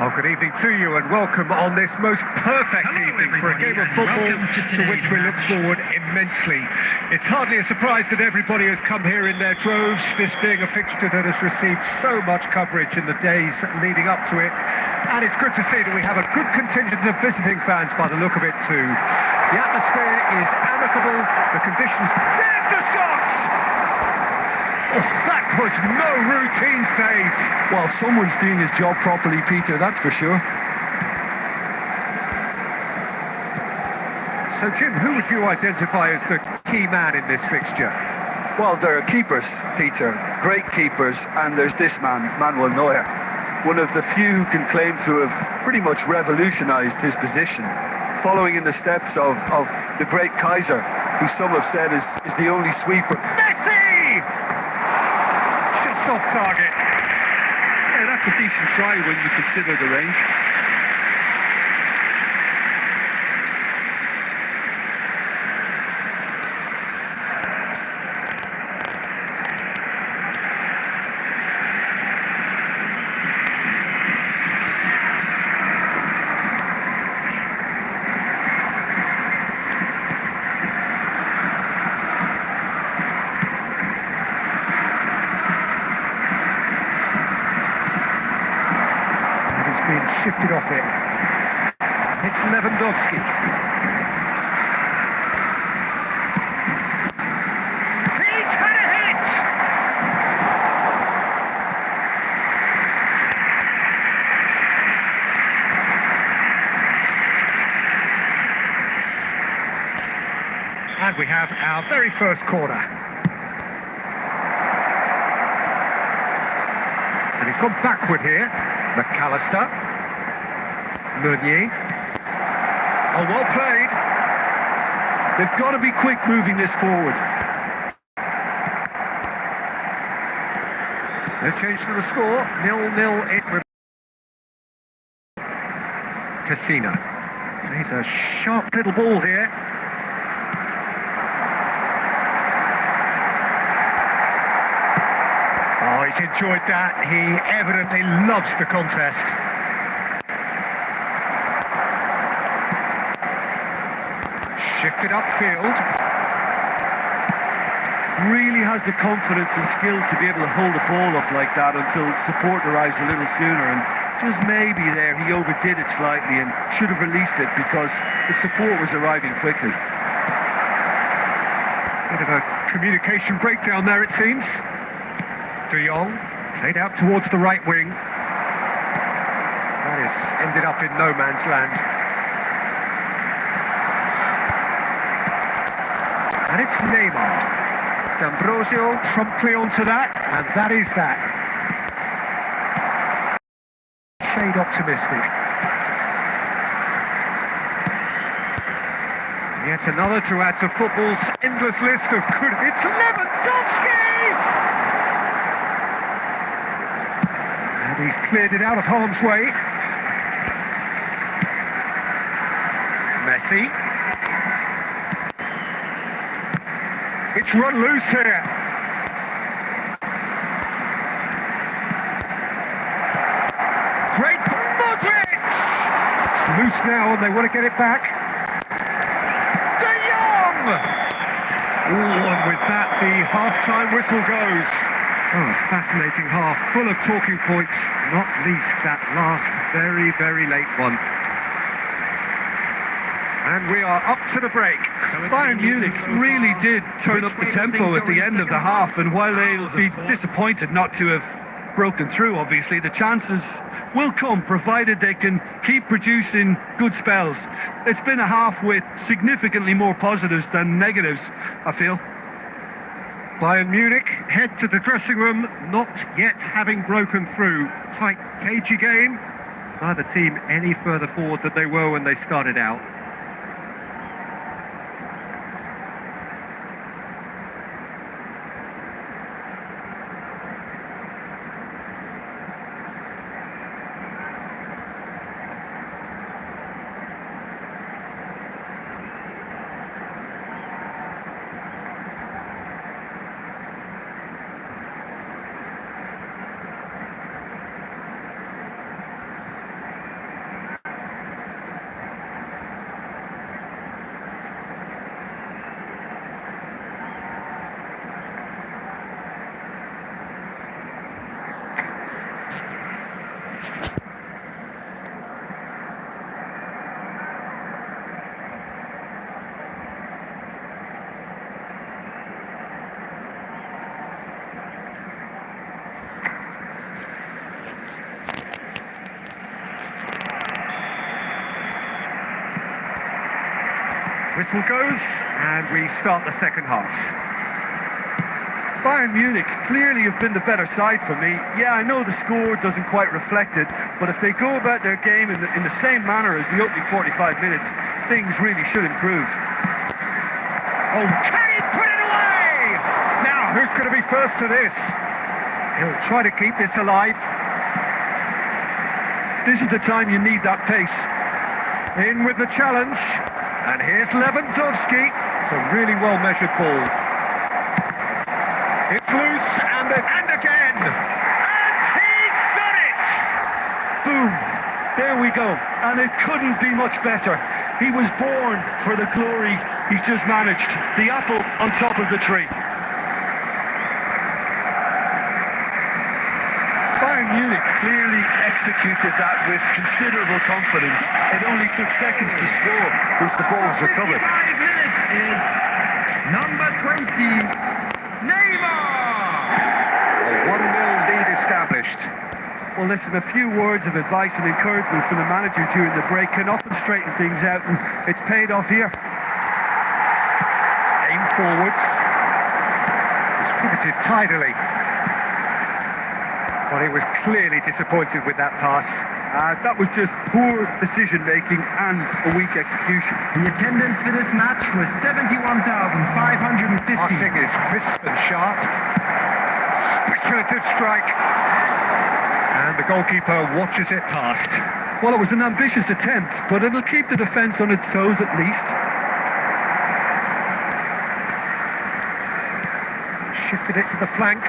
Well, good evening to you and welcome on this most perfect evening for a game of football to which we look forward immensely. It's hardly a surprise that everybody has come here in their droves, this being a fixture that has received so much coverage in the days leading up to it. And it's good to see that we have a good contingent of visiting fans by the look of it too. The atmosphere is amicable, the conditions... There's the shot! Oh, that was no routine save. Well, someone's doing his job properly, Peter, that's for sure. So, Jim, who would you identify as the key man in this fixture? Well, there are keepers, Peter, great keepers, and there's this man, Manuel Neuer, one of the few who can claim to have pretty much revolutionised his position, following in the steps of the great Kaiser, who some have said is the only sweeper. Messi! Just off target. Yeah, that's a decent try when you consider the range. Being shifted off it. It's Lewandowski. He's had a hit! And we have our very first corner. And he's gone backward here. McAllister. Meunier. Oh, well played. They've got to be quick moving this forward. No change to the score. 0-0 it remains. Cassina. He's a sharp little ball here. Oh, he's enjoyed that. He evidently loves the contest. Shifted upfield. Really has the confidence and skill to be able to hold the ball up like that until support arrives a little sooner, and just maybe there he overdid it slightly and should have released it because the support was arriving quickly. Bit of a communication breakdown there, it seems. De Jong played out towards the right wing. That is ended up in no man's land. And it's Neymar. D'Ambrosio promptly onto that, and that is that. Shade optimistic. Yet another to add to football's endless list of good... It's Lewandowski! And he's cleared it out of harm's way. Messi. It's run loose here. Great Modric! It's loose now and they want to get it back. De Jong! Ooh, and with that the half-time whistle goes. So a fascinating half, full of talking points, not least that last very, very late one. And we are up to the break. Bayern Munich really did turn up the tempo at the end of the half, and while they'll be disappointed not to have broken through, obviously, the chances will come, provided they can keep producing good spells. It's been a half with significantly more positives than negatives, I feel. Bayern Munich head to the dressing room, not yet having broken through. Tight, cagey game. Neither team any further forward than they were when they started out. Whistle goes, and we start the second half. Bayern Munich clearly have been the better side for me. Yeah, I know the score doesn't quite reflect it, but if they go about their game in the same manner as the opening 45 minutes, things really should improve. Oh, can he put it away? Now, who's going to be first to this? He'll try to keep this alive. This is the time you need that pace. In with the challenge. And here's Lewandowski. It's a really well-measured ball. It's loose, and again! And he's done it! Boom! There we go. And it couldn't be much better. He was born for the glory he's just managed. The apple on top of the tree. Bayern Munich clearly executed that with considerable confidence. It only took seconds to score once the ball was recovered. 5 minutes is number 20. A 1-0 lead established. Well, listen, a few words of advice and encouragement from the manager during the break can often straighten things out, and it's paid off here. Aim forwards. Distributed tidily. Well, he was clearly disappointed with that pass. That was just poor decision-making and a weak execution. The attendance for this match was 71,550. Passing is crisp and sharp. Speculative strike. And the goalkeeper watches it past. Well, it was an ambitious attempt, but it'll keep the defence on its toes at least. Shifted it to the flank.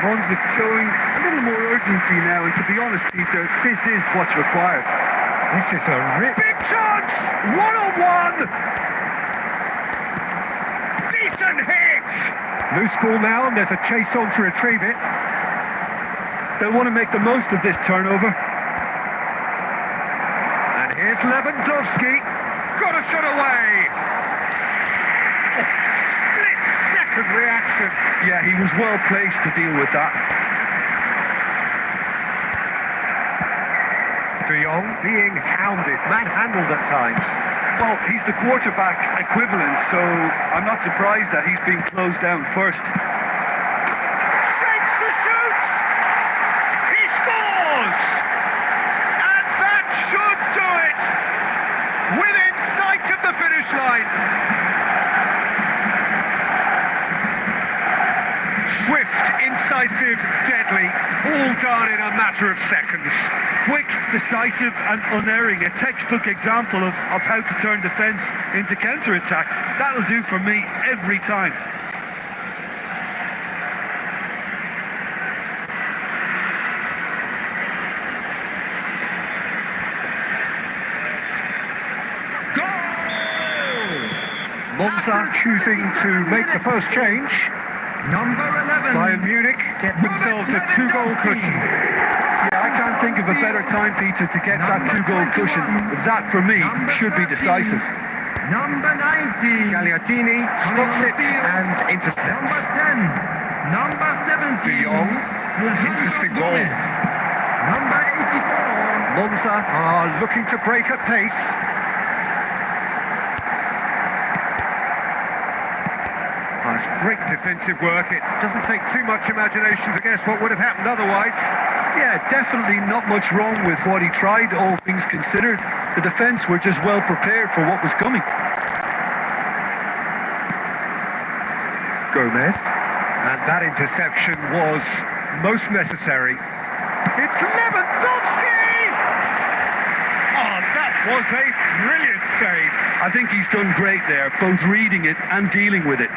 Monza showing a little more urgency now, and to be honest, Peter, this is what's required. This is a big chance! One-on-one! Decent hit! Loose ball now, and there's a chase on to retrieve it. They'll want to make the most of this turnover. And here's Lewandowski. Got a shot away! Split-second reaction. Yeah, he was well placed to deal with that. De Jong being hounded, manhandled at times. Well, he's the quarterback equivalent, so I'm not surprised that he's being closed down first. Shapes to shoot! He scores! And that should do it! Within sight of the finish line. Swift, incisive, deadly, all done in a matter of seconds. Quick, decisive and unerring. A textbook example of how to turn defence into counter-attack. That'll do for me every time. Monza choosing to make the first change. Number 11. Bayern Munich get themselves a 2-goal cushion. Yeah, I can't think of a better time, Peter, to get that 2-goal cushion. That, for me, should be decisive. Number 19. Gagliardini spots it and intercepts. Number 10. Number 17. De Jong, interesting goal. Number 84. Monza are looking to break at pace. That's great defensive work. It doesn't take too much imagination to guess what would have happened otherwise. Yeah, definitely not much wrong with what he tried, all things considered. The defence were just well prepared for what was coming. Gomez, and that interception was most necessary. It's Lewandowski! Oh, that was a brilliant save. I think he's done great there, both reading it and dealing with it.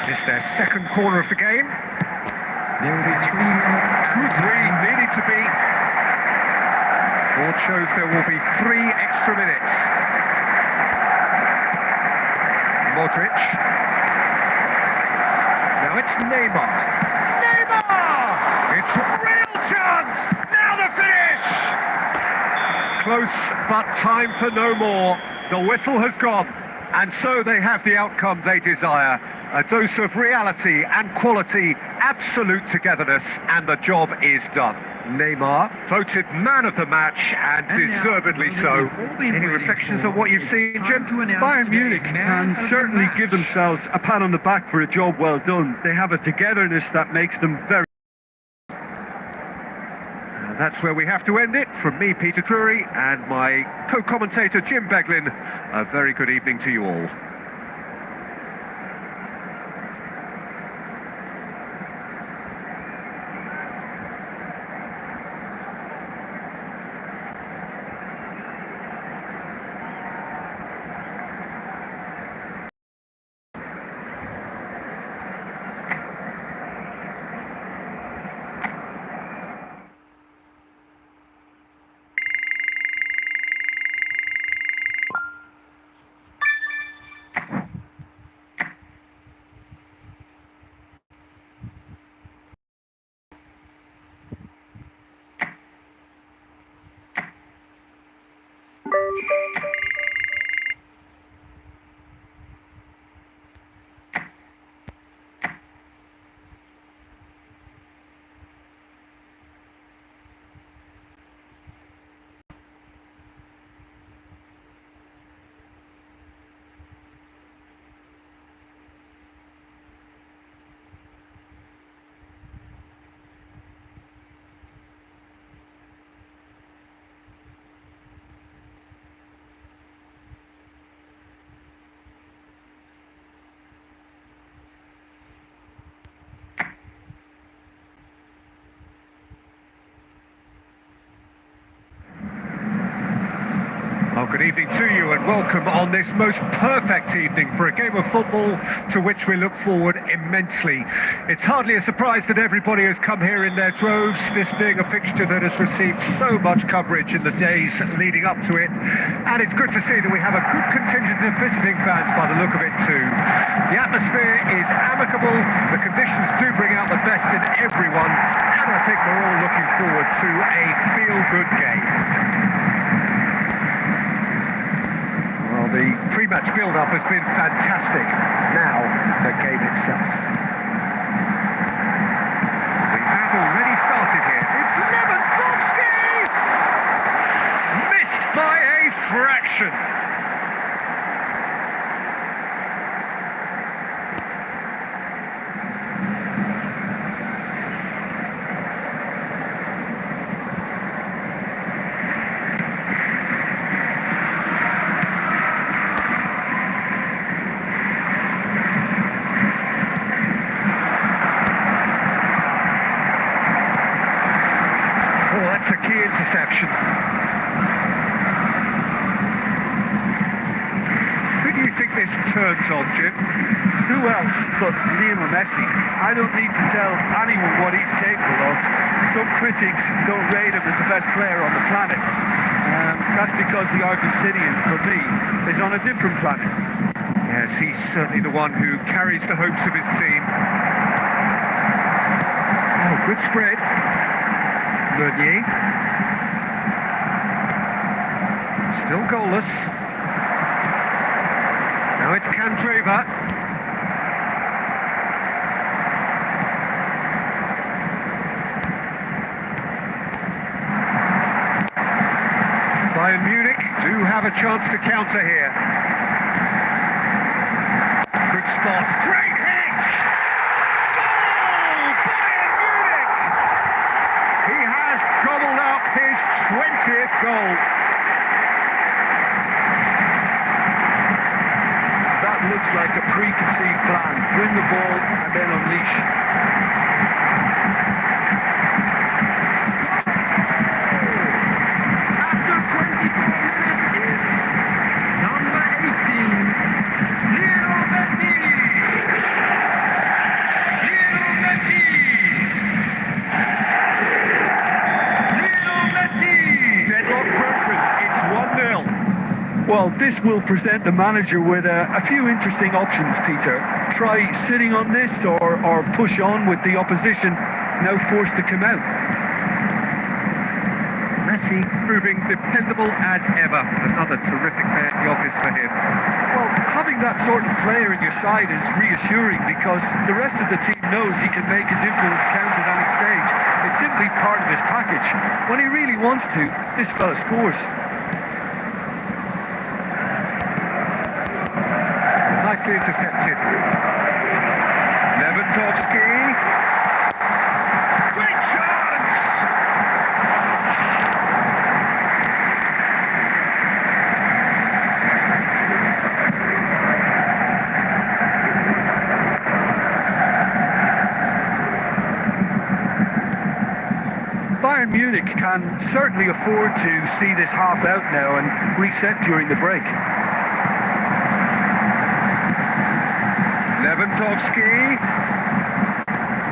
It's their second corner of the game. There will be 3 minutes. Good read, needed to be. Board shows there will be 3 extra minutes. Modric. Now it's Neymar. Neymar! It's a real chance! Now the finish! Close, but time for no more. The whistle has gone, and so they have the outcome they desire. A dose of reality and quality absolute togetherness, and the job is done. Neymar voted man of the match, and deservedly so. Any reflections on what you've seen, Jim? Bayern Munich can certainly give themselves a pat on the back for a job well done. They have a togetherness that makes them very... And that's where we have to end it. From me, Peter Drury, and my co-commentator, Jim Beglin, a very good evening to you all. Well, good evening to you and welcome on this most perfect evening for a game of football to which we look forward immensely. It's hardly a surprise that everybody has come here in their droves, this being a fixture that has received so much coverage in the days leading up to it. And it's good to see that we have a good contingent of visiting fans by the look of it too. The atmosphere is amicable, the conditions do bring out the best in everyone, and I think we're all looking forward to a feel-good game. The pre-match build-up has been fantastic. Now, the game itself. We have already started here. It's Lewandowski! Missed by a fraction. That's a key interception. Who do you think this turns on, Jim? Who else but Messi? I don't need to tell anyone what he's capable of. Some critics don't rate him as the best player on the planet. That's because the Argentinian, for me, is on a different planet. Yes, he's certainly the one who carries the hopes of his team. Oh, good spread. Meunier. Still goalless. Now it's Candreva. Bayern Munich do have a chance to counter here. Good spot. Great hit! Gobbled up his 20th goal. That looks like a preconceived plan. Win the ball and then unleash. After 24 minutes is number 18, Lionel Messi. Lionel Messi. Deadlock broken. It's 1-0. Well, this will present the manager with a few interesting options, Peter. Try sitting on this or push on with the opposition now forced to come out. Messi proving dependable as ever. Another terrific day at the office for him. Well, having that sort of player in your side is reassuring because the rest of the team knows he can make his influence count at any stage. It's simply part of his package. When he really wants to, this fella scores. Nicely intercepted. Lewandowski. Great chance! Bayern Munich can certainly afford to see this half out now and reset during the break.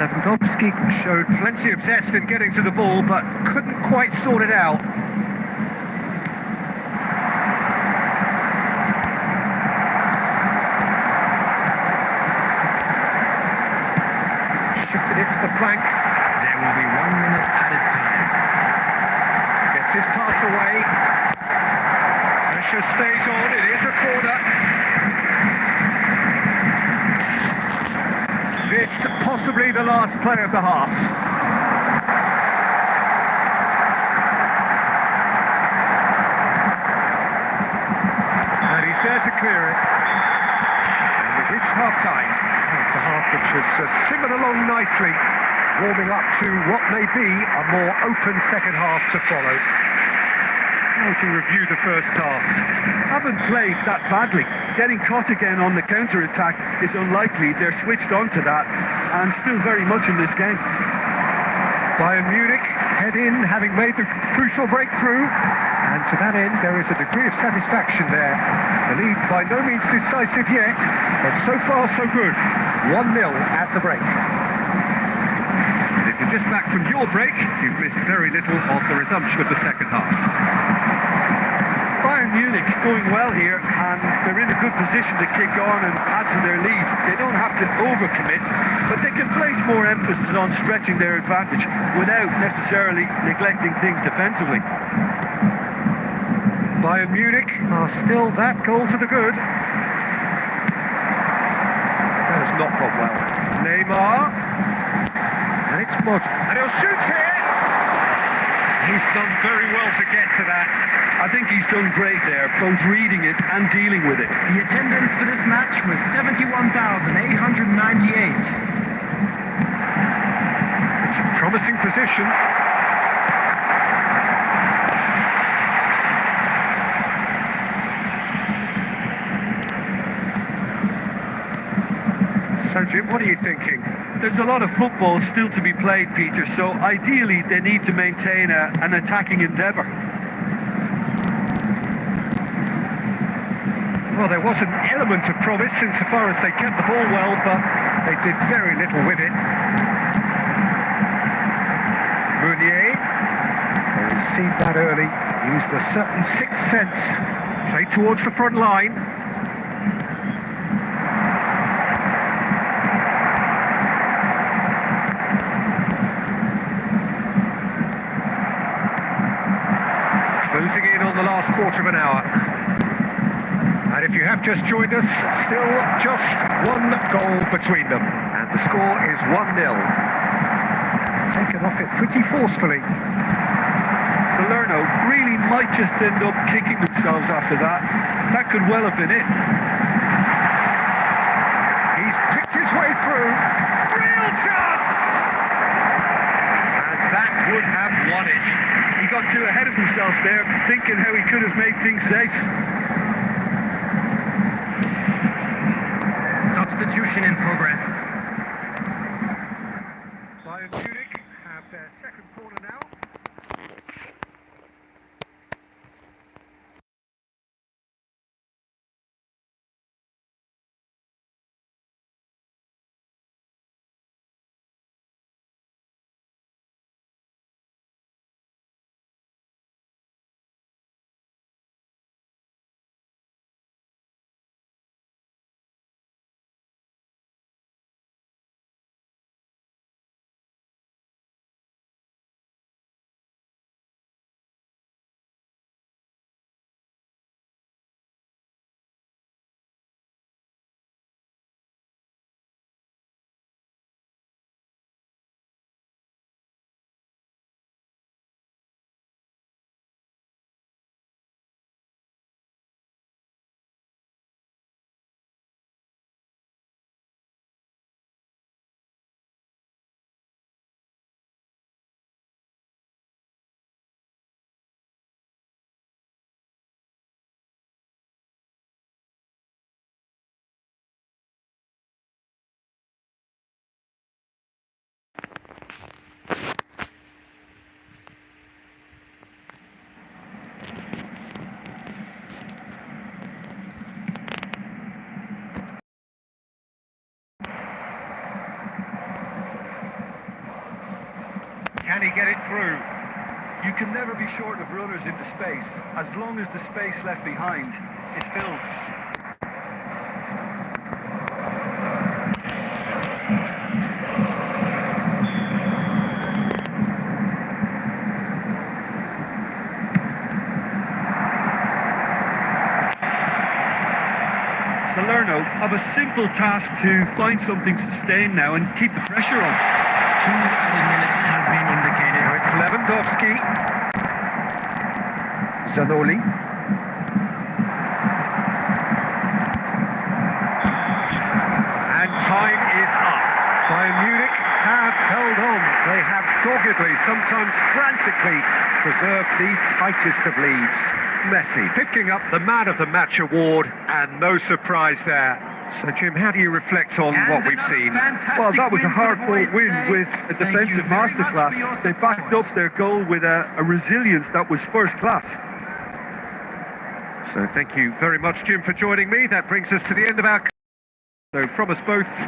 Lewandowski showed plenty of zest in getting to the ball, but couldn't quite sort it out. Shifted it to the flank. There will be 1 minute added time. Gets his pass away. Pressure stays on. It is a corner. This possibly the last play of the half. And he's there to clear it. And we've reached half-time. It's a half which has simmered along nicely, warming up to what may be a more open second half to follow. How to review the first half? Haven't played that badly. Getting caught again on the counter-attack is unlikely. They're switched on to that and still very much in this game. Bayern Munich head in, having made the crucial breakthrough, and to that end there is a degree of satisfaction there. The lead by no means decisive yet, but so far so good. 1-0 at the break. And if you're just back from your break, you've missed very little of the resumption of the second half. Bayern Munich going well here, and they're in a good position to kick on and add to their lead. They don't have to overcommit, but they can place more emphasis on stretching their advantage without necessarily neglecting things defensively. Bayern Munich are still that goal to the good. That has not gone well. Neymar. And it's Modric. And he'll shoot here! He's done very well to get to that. I think he's done great there, both reading it and dealing with it. The attendance for this match was 71,898. It's a promising position. So, Jim, what are you thinking? There's a lot of football still to be played, Peter, so ideally they need to maintain an attacking endeavour. Well, there was an element of promise insofar as they kept the ball well, but they did very little with it. Meunier, well, he's seen that early, used a certain sixth sense, played towards the front line. Closing in on the last quarter of an hour. And if you have just joined us, still just one goal between them. And the score is 1-0. Taken off it pretty forcefully. Salerno really might just end up kicking themselves after that. That could well have been it. He's picked his way through. Real chance! And that would have won it. He got too ahead of himself there, thinking how he could have made things safe. Substitution in progress. Bayern Munich have their second corner now. Can he get it through? You can never be short of runners into space, as long as the space left behind is filled. Salerno have a simple task to find something sustained now and keep the pressure on. 2 added minutes has been indicated. Now it's Lewandowski. Zanoli. And time is up. Bayern Munich have held on. They have doggedly, sometimes frantically, preserved the tightest of leads. Messi picking up the Man of the Match award, and no surprise there. So, Jim, how do you reflect on what we've seen? Well, that was a hard-fought win with a defensive masterclass. They backed up their goal with a resilience that was first class. So thank you very much, Jim, for joining me. That brings us to the end of our... So from us both...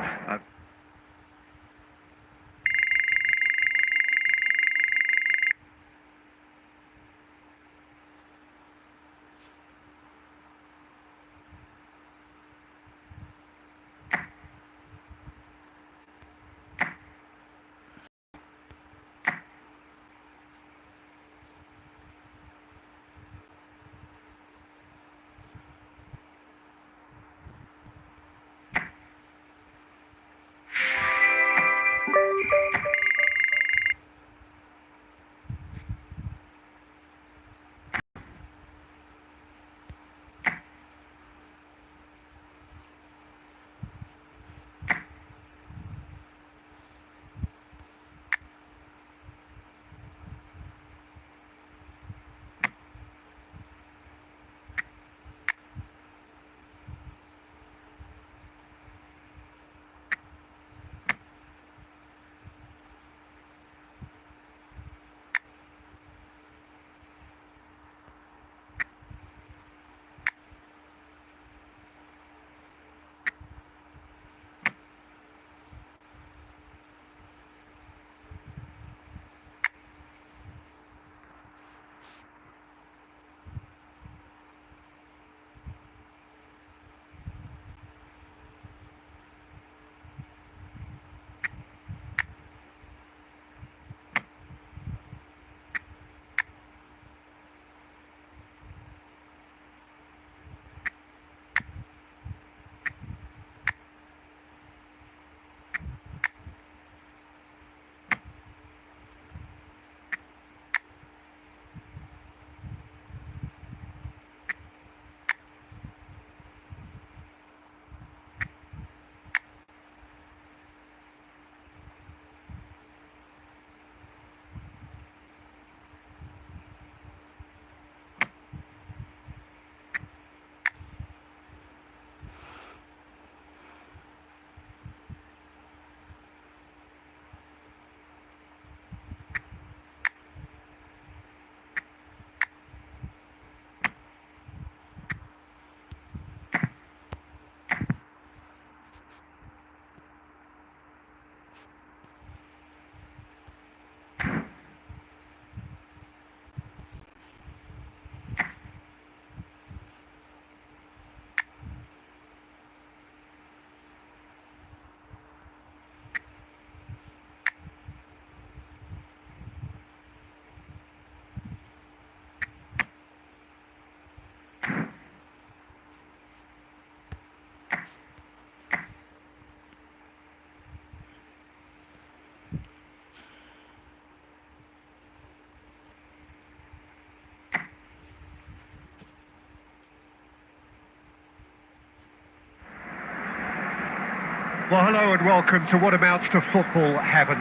Well, hello and welcome to what amounts to football heaven.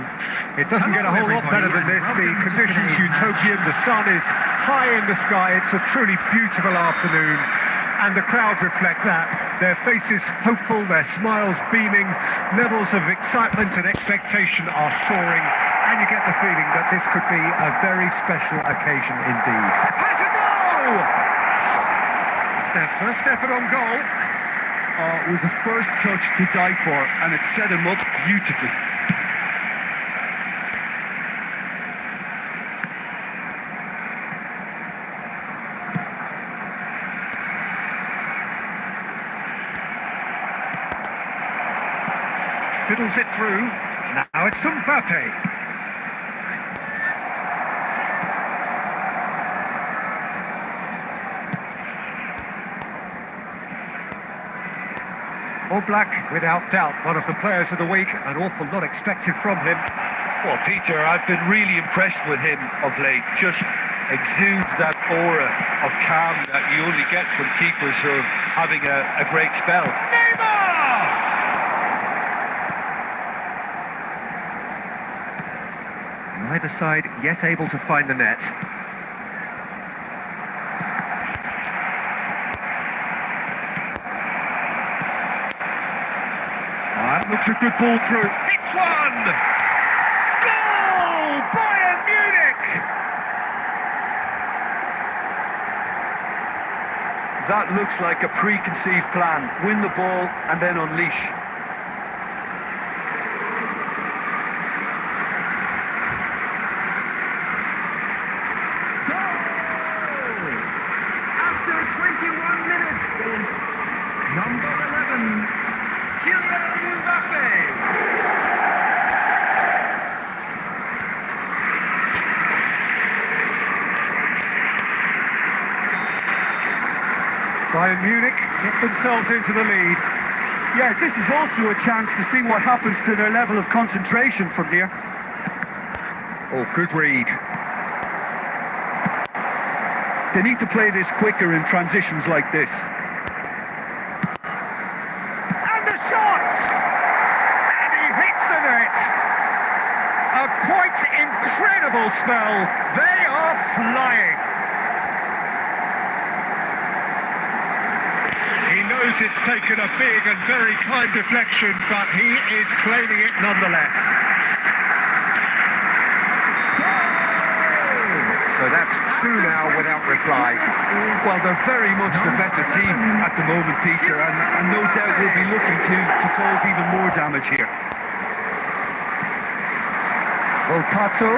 It doesn't get a whole lot better than this. The conditions utopian, the sun is high in the sky, it's a truly beautiful afternoon, and the crowd reflect that. Their faces hopeful, their smiles beaming, levels of excitement and expectation are soaring, and you get the feeling that this could be a very special occasion indeed. Has a goal! First effort on goal. It was a first touch to die for, and it set him up beautifully. fiddles it through. Now it's Mbappe. Oblak, without doubt, one of the players of the week. An awful lot expected from him. Well, Peter, I've been really impressed with him of late. Just exudes that aura of calm that you only get from keepers who are having a great spell. Neymar! Neither side yet able to find the net. Looks a good ball through. Hits one! Goal! Bayern Munich! That looks like a preconceived plan. Win the ball and then unleash. Goal! After 21 minutes is number 11, Kylian Mbappe. Bayern Munich get themselves into the lead. Yeah, this is also a chance to see what happens to their level of concentration from here. Oh, good read. They need to play this quicker in transitions like this. And the shot! And he hits the net. A quite incredible spell. They are flying. He knows it's taken a big and very kind deflection, but he is claiming it nonetheless. So that's two now without reply. Well, they're very much the better team at the moment, Peter, and no doubt will be looking to cause even more damage here. Volpato.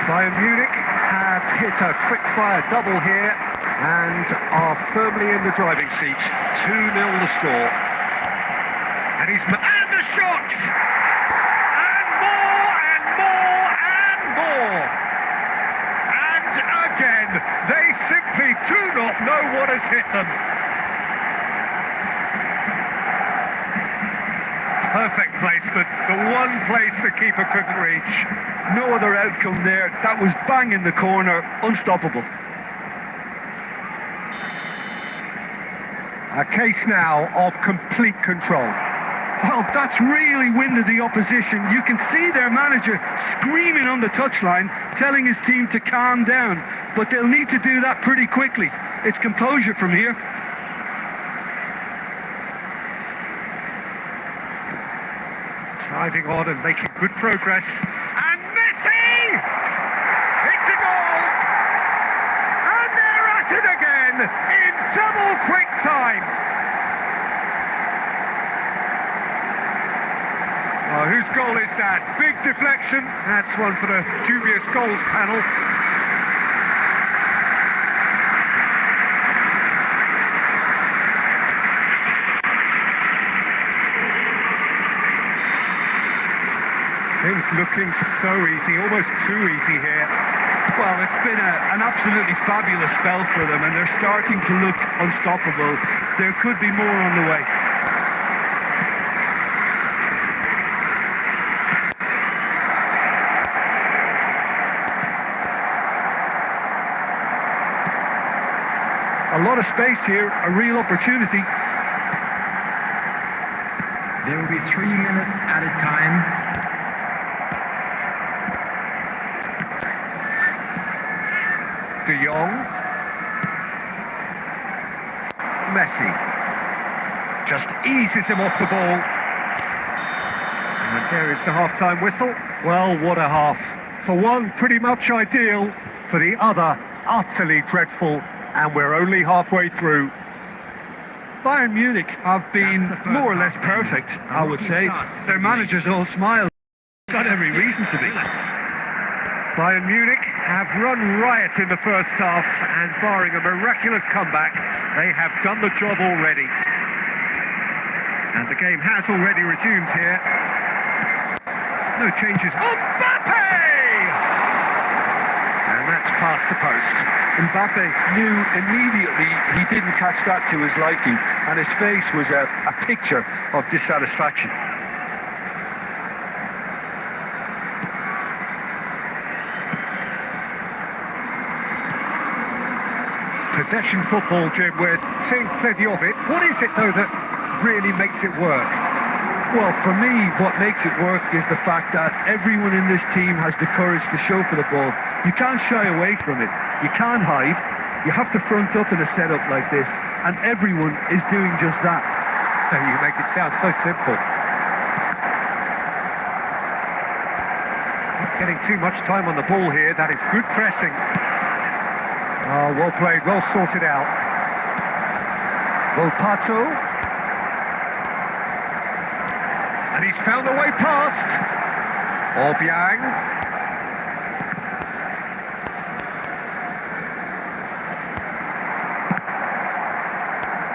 Bayern Munich have hit a quick-fire double here and are firmly in the driving seat. 2-0 the score. And and the shots! And more and more and more! And again, they simply do not know what has hit them. Perfect placement, the one place the keeper couldn't reach. No other outcome there. That was bang in the corner, unstoppable. A case now of complete control. Well, that's really winded the opposition. You can see their manager screaming on the touchline, telling his team to calm down. But they'll need to do that pretty quickly. It's composure from here. Driving on and making good progress. And Messi! It's a goal! And they're at it again in double quick time. Oh, whose goal is that? Big deflection. That's one for the dubious goals panel. Things looking so easy, almost too easy here. Well, it's been an absolutely fabulous spell for them, and they're starting to look unstoppable. There could be more on the way. A lot of space here, a real opportunity. There will be 3 minutes at a time. De Jong. Messi. Just eases him off the ball. And there is the half-time whistle. Well, what a half. For one, pretty much ideal. For the other, utterly dreadful. And we're only halfway through. Bayern Munich have been more or less perfect, I would say. Their managers all smile. Got every reason to be. Bayern Munich have run riot in the first half, and barring a miraculous comeback, they have done the job already. And the game has already resumed here. No changes. Mbappe! And that's past the post. Mbappe knew immediately he didn't catch that to his liking, and his face was a picture of dissatisfaction. Possession football, Jim, we're seeing plenty of it. What is it, though, that really makes it work? Well, for me, what makes it work is the fact that everyone in this team has the courage to show for the ball. You can't shy away from it. You can't hide. You have to front up in a setup like this, and everyone is doing just that. And you make it sound so simple. Not getting too much time on the ball here. That is good pressing. Oh, well played, well sorted out. Volpato. And he's found a way past. Obiang.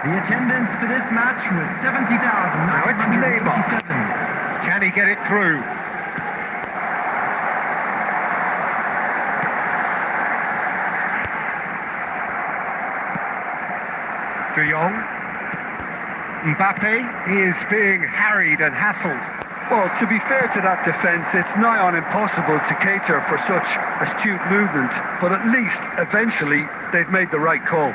The attendance for this match was 70,987. Now it's Neymar. Can he get it through? De Jong. Mbappe, he is being harried and hassled. Well, to be fair to that defence, it's nigh on impossible to cater for such astute movement, but at least, eventually, they've made the right call.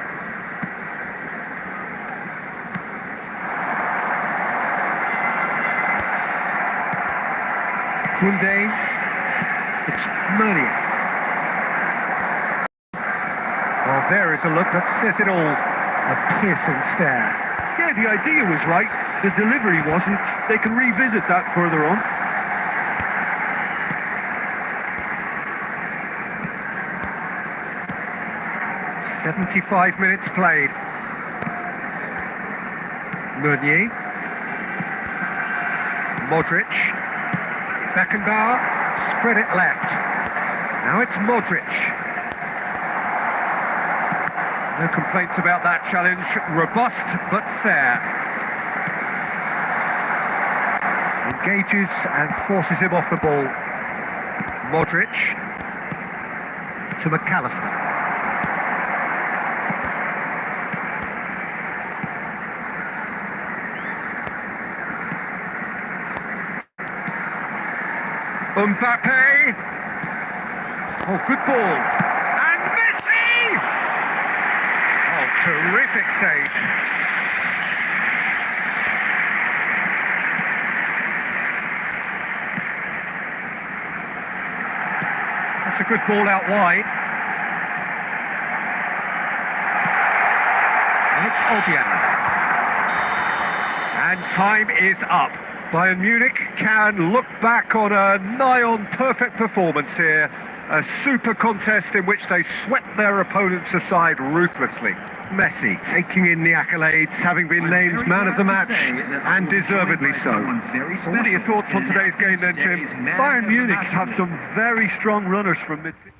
Koundé. It's Meunier. Well, there is a look that says it all. A piercing stare. Yeah, the idea was right. The delivery wasn't. They can revisit that further on. "75 minutes played. Meunier. Modric. Beckenbauer. Spread it left. Now it's Modric. No complaints about that challenge. Robust but fair. Engages and forces him off the ball. Modric to McAllister. Mbappe. Oh, good ball. And Messi! Oh, terrific save. That's a good ball out wide. And it's Obiang. And time is up. Bayern Munich can look back on a nigh-on perfect performance here. A super contest in which they swept their opponents aside ruthlessly. Messi taking in the accolades, having been named man of the match, and deservedly so. Well, what are your thoughts on today's game then, Tim? Bayern Munich have some very strong runners from midfield.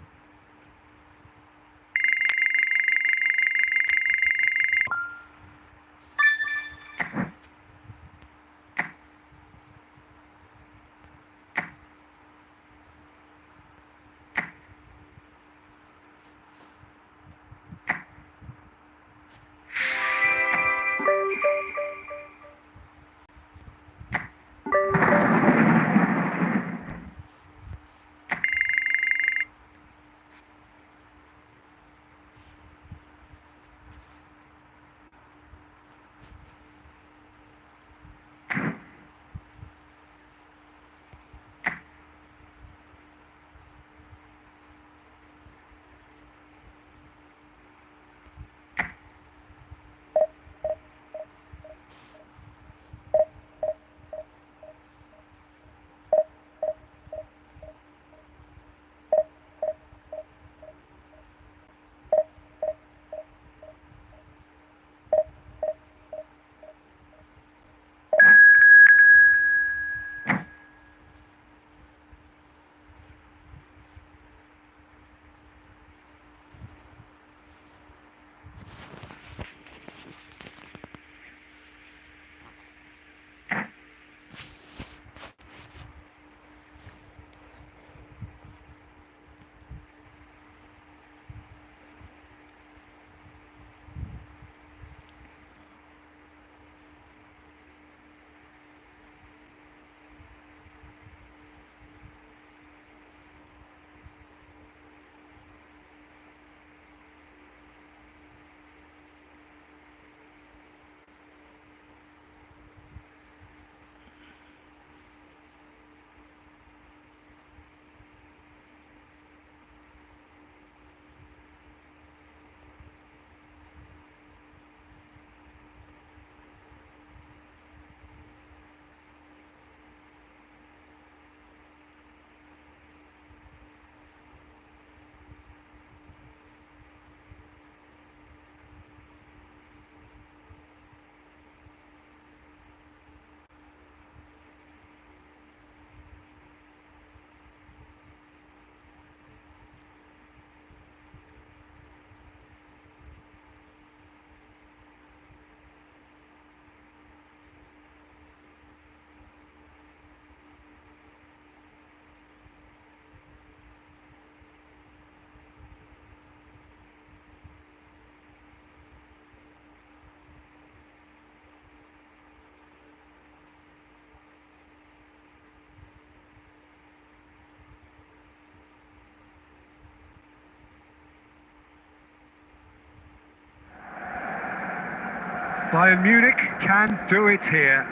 Bayern Munich can do it here.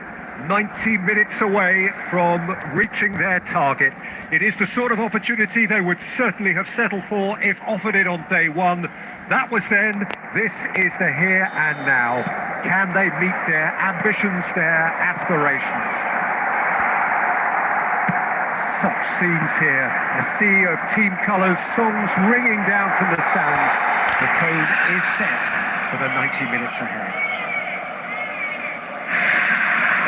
90 minutes away from reaching their target. It is the sort of opportunity they would certainly have settled for if offered it on day one. That was then, this is the here and now. Can they meet their ambitions, their aspirations? Such scenes here, a sea of team colours, songs ringing down from the stands. The tone is set for the 90 minutes ahead.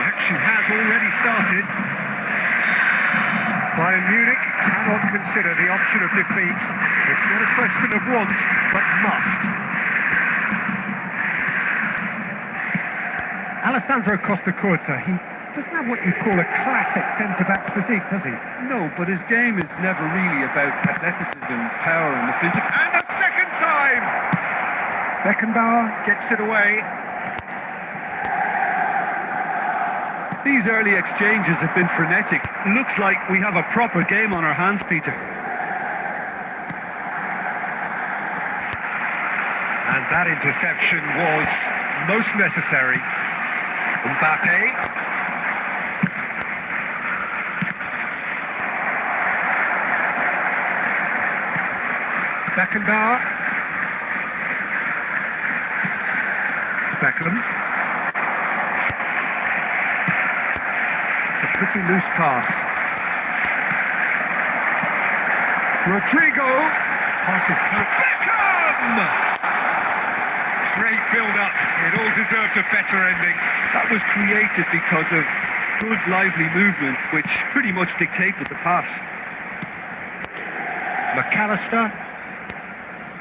Action has already started. Bayern Munich cannot consider the option of defeat. It's not a question of want, but must. Alessandro Costa Curta, he doesn't have what you'd call a classic centre-back's physique, does he? No, but his game is never really about athleticism, power and the physical. And a second time! Beckenbauer gets it away. These early exchanges have been frenetic. Looks like we have a proper game on our hands, Peter. And that interception was most necessary. Mbappe. Beckenbauer. Beckham. It's a pretty loose pass. Rodrigo. Passes count. Beckham! Great build-up. It all deserved a better ending. That was created because of good, lively movement, which pretty much dictated the pass. McAllister.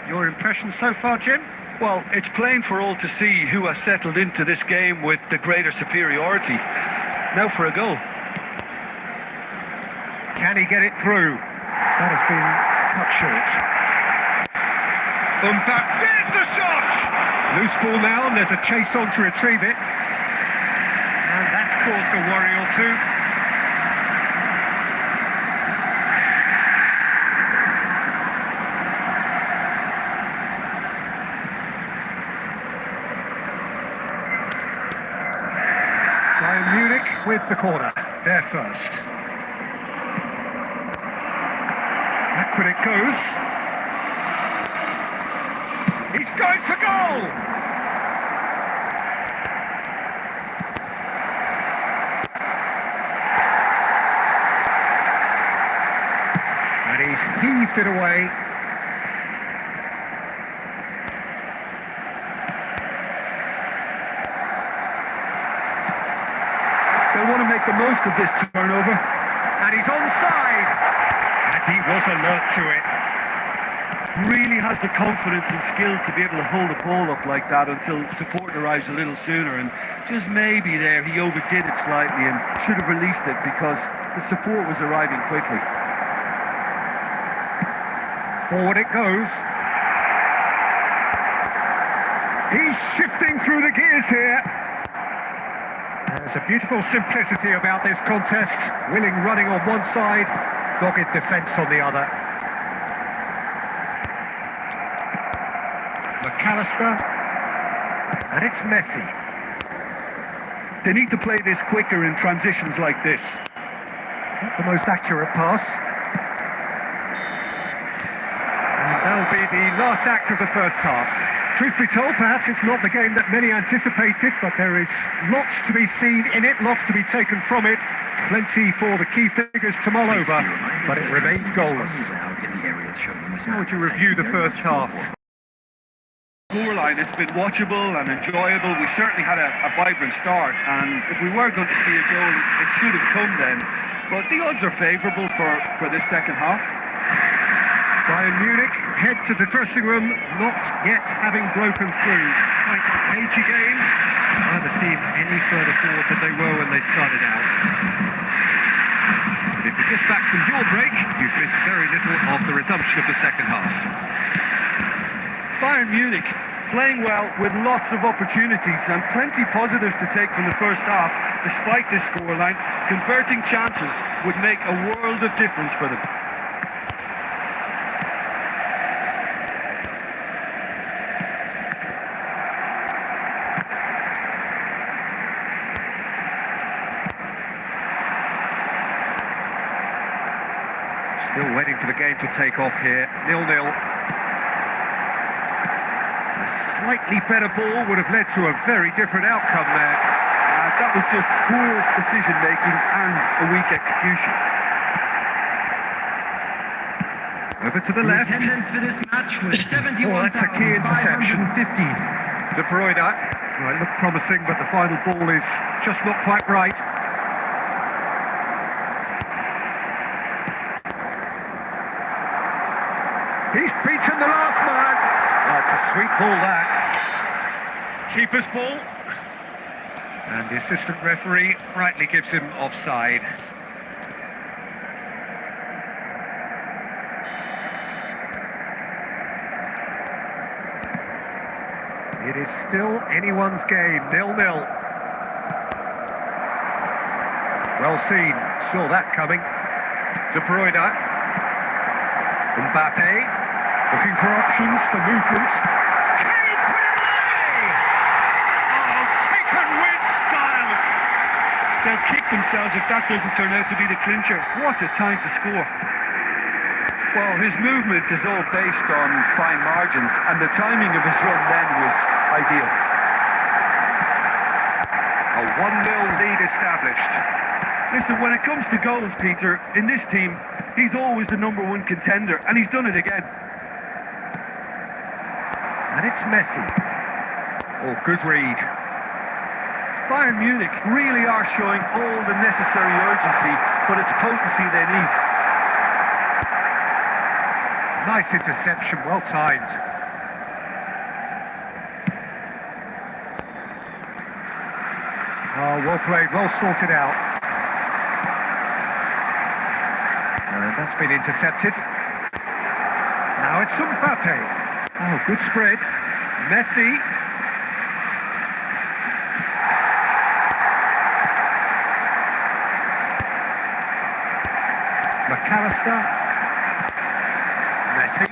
Your impression so far, Jim? Well, it's plain for all to see who has settled into this game with the greater superiority. Now for a goal. Can he get it through? That has been cut short. Mbappe, there's the shot! Loose ball now, and there's a chase on to retrieve it. And that's caused a worry or two. Bayern Munich with the corner, they're first. Backward it goes. He's going for goal! And he's heaved it away. They want to make the most of this turnover. And he's onside! And he was alert to it. Really has the confidence and skill to be able to hold the ball up like that until support arrives a little sooner, and just maybe there he overdid it slightly and should have released it because the support was arriving quickly. Forward it goes. He's shifting through the gears here. There's a beautiful simplicity about this contest. Willing running on one side, dogged defence on the other. McAllister, and it's Messi. They need to play this quicker in transitions like this. Not the most accurate pass. And that'll be the last act of the first half. Truth be told, perhaps it's not the game that many anticipated, but there is lots to be seen in it, lots to be taken from it. Plenty for the key figures to mull over, but it remains goalless. How would you review the first half? Scoreline, it's been watchable and enjoyable. We certainly had a vibrant start, and if we were going to see a goal, it should have come then. But the odds are favourable for this second half. Bayern Munich head to the dressing room, not yet having broken through. Tight, cagey game. Neither team any further forward than they were when they started out. But if you're just back from your break, you've missed very little of the resumption of the second half. Bayern Munich playing well with lots of opportunities and plenty positives to take from the first half. Despite this scoreline, converting chances would make a world of difference for them. Still waiting for the game to take off here. 0-0. A slightly better ball would have led to a very different outcome there. That was just poor decision-making and a weak execution. Over to the The left. attendance for this match was 71,550. Oh, that's a key interception. De Bruyne. Well, it looked promising, but the final ball is just not quite right. He's beaten the last man. That's a sweet ball, that. Keeper's ball. And the assistant referee rightly gives him offside. It is still anyone's game, 0-0. Well seen, saw that coming. De Bruyne. Mbappe, looking for options for movement. Can he put it away? Oh, taken with style. They'll kick themselves if that doesn't turn out to be the clincher. What a time to score. Well, his movement is all based on fine margins, and the timing of his run then was ideal. A 1-0 lead established. Listen, when it comes to goals, Peter, in this team, he's always the #1 contender, and he's done it again. And it's Messi. Oh, good read. Bayern Munich really are showing all the necessary urgency, but it's potency they need. Nice interception, well timed. Oh, well played, well sorted out. And that's been intercepted. Now it's Mbappe. Oh, good spread. Messi. McAllister. Messi.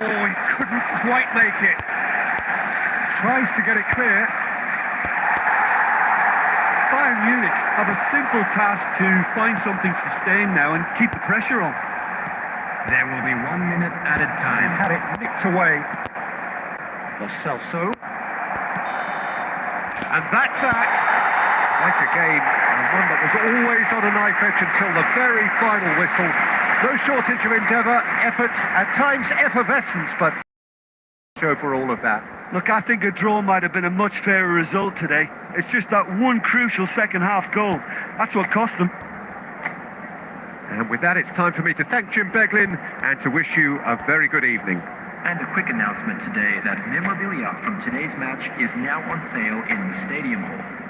Oh, he couldn't quite make it. Tries to get it clear. Bayern Munich have a simple task to find something sustained now and keep the pressure on. There will be 1 minute added He's time. had it nicked away. Lo Celso. And that's that. Quite a game, and one that was always on a knife edge until the very final whistle. No shortage of endeavour, effort, at times effervescence, but over all of that. Look, I think a draw might have been a much fairer result today. It's just that one crucial second half goal. That's what cost them. And with that, it's time for me to thank Jim Beglin and to wish you a very good evening. And a quick announcement today that memorabilia from today's match is now on sale in the Stadium Hall.